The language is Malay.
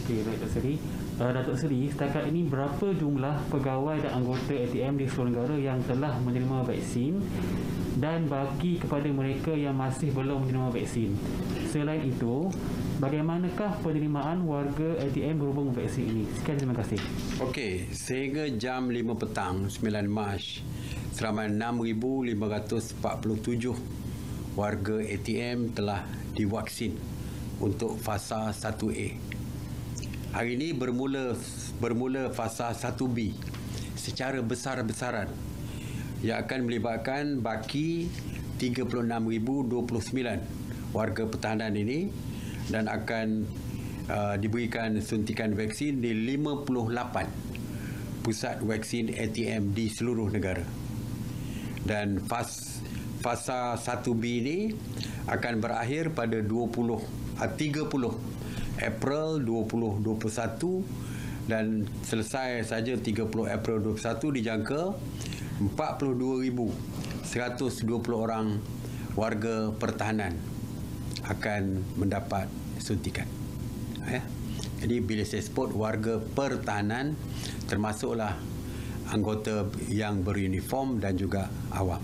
Okey, baik Datuk Seri. Datuk Seri, setakat ini berapa jumlah pegawai dan anggota ATM di seluruh negara yang telah menerima vaksin dan bagi kepada mereka yang masih belum menerima vaksin? Selain itu, bagaimanakah penerimaan warga ATM berhubung vaksin ini? Sekian, terima kasih. Okey, sehingga jam 5 petang 9 Mac, seramai 6,547 warga ATM telah divaksin untuk fasa 1A. Hari ini bermula fasa 1B secara besar-besaran yang akan melibatkan baki 36,029 warga pertahanan ini dan akan diberikan suntikan vaksin di 58 pusat vaksin ATM di seluruh negara. Dan fasa 1B ini akan berakhir pada 30 April 2021 dan selesai saja 30 April 2021 dijangka 42,120 orang warga pertahanan akan mendapat suntikan. Jadi bila saya sebut warga pertahanan termasuklah anggota yang beruniform dan juga awam.